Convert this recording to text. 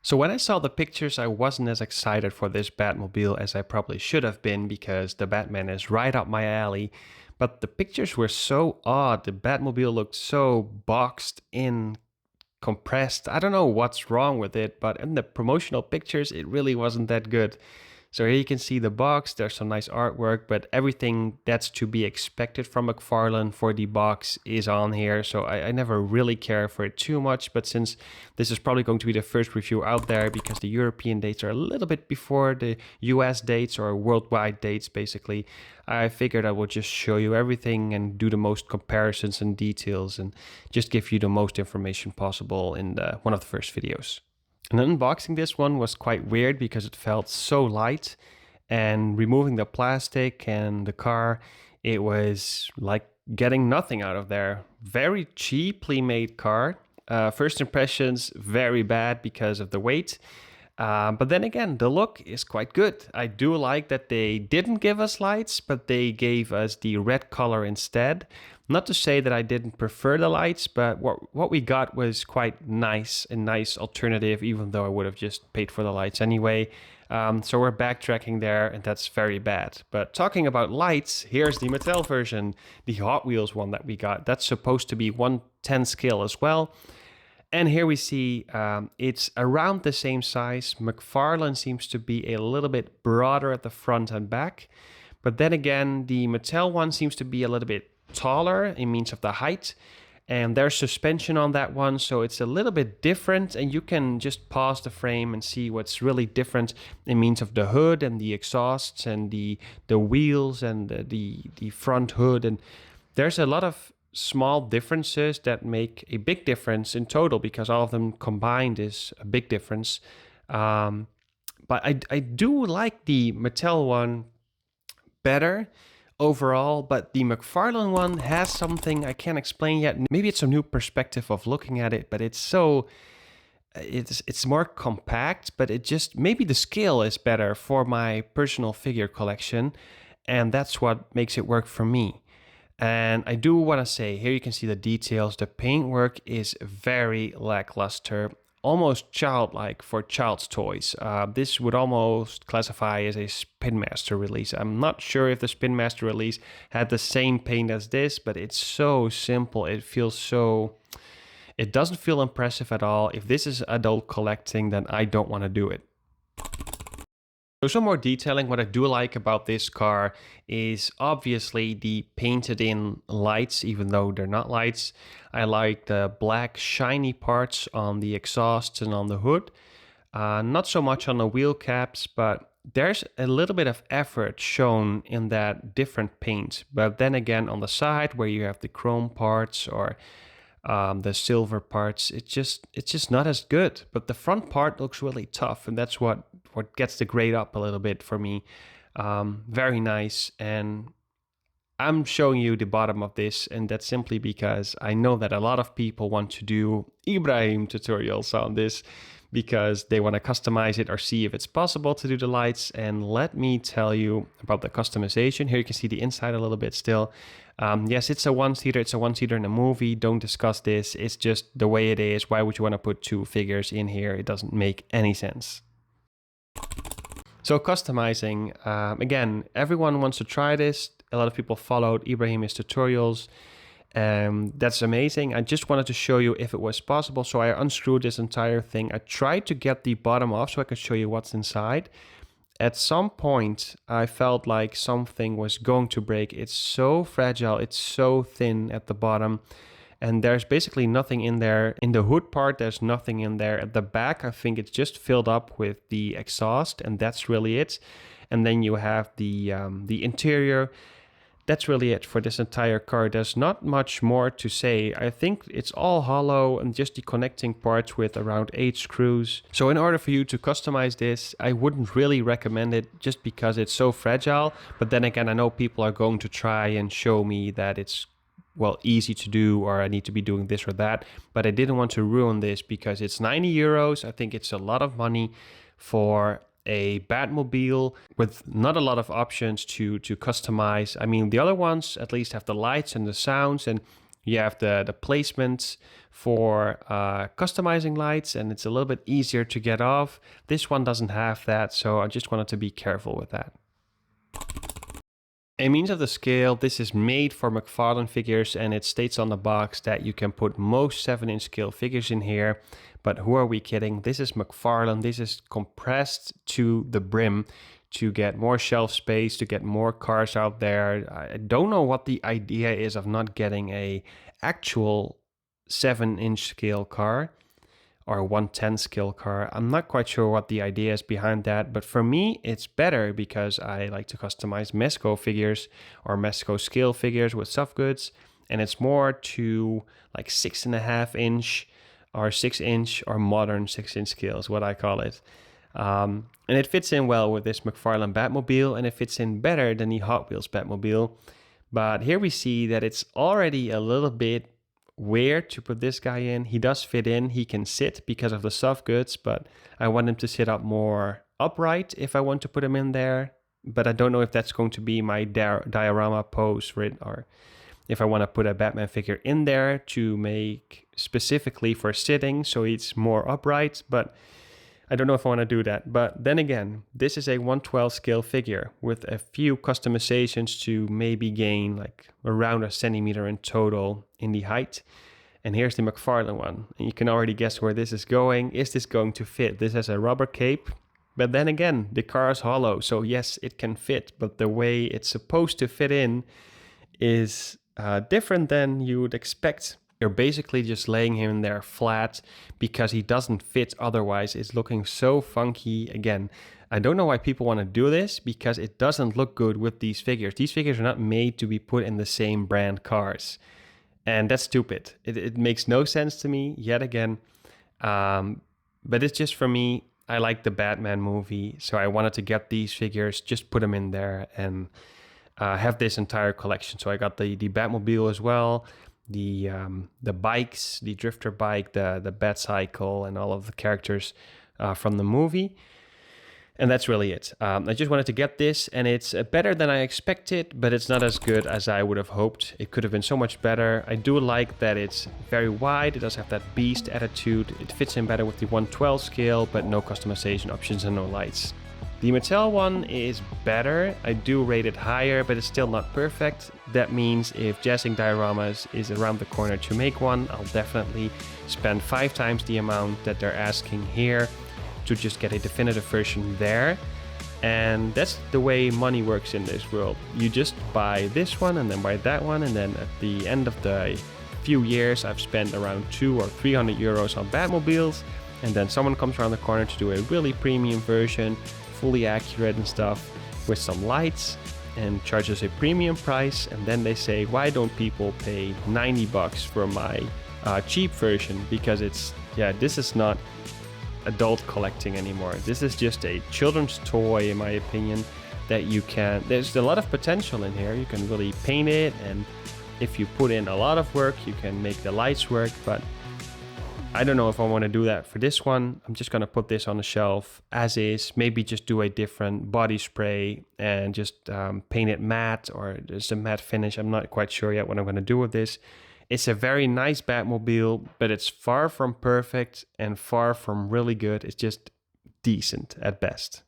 So when I saw the pictures, I wasn't as excited for this Batmobile as I probably should have been because the Batman is right up my alley. But the pictures were so odd. The Batmobile looked so boxed in, compressed. I don't know what's wrong with it, but in the promotional pictures, it really wasn't that good. So here you can see the box. There's some nice artwork, but everything that's to be expected from McFarlane for the box is on here. So I never really care for it too much, but since this is probably going to be the first review out there because the European dates are a little bit before the US dates or worldwide dates, basically, I figured I would just show you everything and do the most comparisons and details and just give you the most information possible in one of the first videos. And unboxing this one was quite weird because it felt so light, and removing the plastic and the car, it was like getting nothing out of there. Very cheaply made car. First impressions, very bad because of the weight. But then again, the look is quite good. I do like that they didn't give us lights, but they gave us the red color instead. Not to say that I didn't prefer the lights, but what we got was quite nice, a nice alternative, even though I would have just paid for the lights anyway. So we're backtracking there, and that's very bad. But talking about lights, here's the Mattel version, the Hot Wheels one that we got. That's supposed to be 1/10 scale as well. And here we see it's around the same size. McFarlane seems to be a little bit broader at the front and back. But then again, the Mattel one seems to be a little bit taller in means of the height. And there's suspension on that one, so it's a little bit different. And you can just pause the frame and see what's really different in means of the hood and the exhausts and the wheels and the front hood. And there's a lot of small differences that make a big difference in total because all of them combined is a big difference. But I do like the Mattel one better overall, but the McFarlane one has something I can't explain yet. Maybe it's a new perspective of looking at it, but it's more compact, but it just, maybe the scale is better for my personal figure collection, and that's what makes it work for me. And I do want to say, here you can see the details. The paintwork is very lackluster, almost childlike for child's toys. This would almost classify as a Spin Master release. I'm not sure if the Spin Master release had the same paint as this, but it's so simple. It doesn't feel impressive at all. If this is adult collecting, then I don't want to do it. So some more detailing. What I do like about this car is obviously the painted in lights, even though they're not lights. I like the black shiny parts on the exhausts and on the hood. Not so much on the wheel caps, but there's a little bit of effort shown in that different paint. But then again, on the side where you have the chrome parts or the silver parts, it's just not as good. But the front part looks really tough, and that's what gets the grade up a little bit for me. Very nice. And I'm showing you the bottom of this, and that's simply because I know that a lot of people want to do Ibrahim tutorials on this because they want to customize it or see if it's possible to do the lights. And let me tell you about the customization. Here you can see the inside a little bit still. Yes, it's a one-seater. It's a one-seater in a movie. Don't discuss this. It's just the way it is. Why would you want to put two figures in here? It doesn't make any sense. So customizing, again, everyone wants to try this. A lot of people followed Ibrahim's tutorials. That's amazing. I just wanted to show you if it was possible. So I unscrewed this entire thing. I tried to get the bottom off so I could show you what's inside. At some point, I felt like something was going to break. It's so fragile. It's so thin at the bottom. And there's basically nothing in there. In the hood part, there's nothing in there. At the back, I think it's just filled up with the exhaust, and that's really it. And then you have the interior. That's really it for this entire car. There's not much more to say. I think it's all hollow and just the connecting parts with around 8 screws. So in order for you to customize this, I wouldn't really recommend it just because it's so fragile. But then again, I know people are going to try and show me that it's, well, easy to do, or I need to be doing this or that. But I didn't want to ruin this because it's 90 euros. I think it's a lot of money for a Batmobile with not a lot of options to customize. I mean, the other ones at least have the lights and the sounds, and You have the placements for customizing lights, and it's a little bit easier to get off. This one doesn't have that, so I just wanted to be careful with that. A means of the scale, this is made for McFarlane figures, and it states on the box that you can put most 7-inch scale figures in here. But who are we kidding? This is McFarlane. This is compressed to the brim to get more shelf space, to get more cars out there. I don't know what the idea is of not getting a actual 7-inch scale car or 1/10 scale car. I'm not quite sure what the idea is behind that, but for me, it's better because I like to customize Mezco figures or Mezco scale figures with soft goods, and it's more to like 6.5-inch or 6-inch or modern 6-inch scale is what I call it. And it fits in well with this McFarlane Batmobile, and it fits in better than the Hot Wheels Batmobile. But here we see that it's already a little bit weird to put this guy in. He does fit in, he can sit because of the soft goods, but I want him to sit up more upright if I want to put him in there. But I don't know if that's going to be my diorama pose for it, or if I want to put a Batman figure in there to make specifically for sitting so it's more upright, but I don't know if I want to do that. But then again, this is a 1/12 scale figure with a few customizations to maybe gain like around a centimeter in total in the height. And here's the McFarlane one. And you can already guess where this is going. Is this going to fit? This has a rubber cape. But then again, the car is hollow. So yes, it can fit. But the way it's supposed to fit in is different than you would expect. You're basically just laying him there flat because he doesn't fit otherwise. It's looking so funky. Again, I don't know why people want to do this because it doesn't look good with these figures. These figures are not made to be put in the same brand cars. And that's stupid. It makes no sense to me yet again. But it's just for me, I like the Batman movie. So I wanted to get these figures, just put them in there and have this entire collection. So I got the Batmobile as well. The bikes, the drifter bike, the Batcycle, and all of the characters from the movie. And that's really it. I just wanted to get this, and it's better than I expected, but it's not as good as I would have hoped. It could have been so much better. I do like that it's very wide. It does have that beast attitude. It fits in better with the 1/12 scale, but no customization options and no lights. The Mattel one is better. I do rate it higher, but it's still not perfect. That means if Jazzing Dioramas is around the corner to make one, I'll definitely spend 5 times the amount that they're asking here to just get a definitive version there. And that's the way money works in this world. You just buy this one and then buy that one, and then at the end of the few years, I've spent around 200 or 300 euros on Batmobiles, and then someone comes around the corner to do a really premium version, fully accurate and stuff, with some lights, and charges a premium price. And then they say, why don't people pay 90 bucks for my cheap version? Because this is not adult collecting anymore. This is just a children's toy, in my opinion, that there's a lot of potential in here. You can really paint it, and if you put in a lot of work, you can make the lights work, but I don't know if I want to do that for this one. I'm just going to put this on the shelf as is, maybe just do a different body spray and just paint it matte or just a matte finish. I'm not quite sure yet what I'm going to do with this. It's a very nice Batmobile, but it's far from perfect and far from really good. It's just decent at best.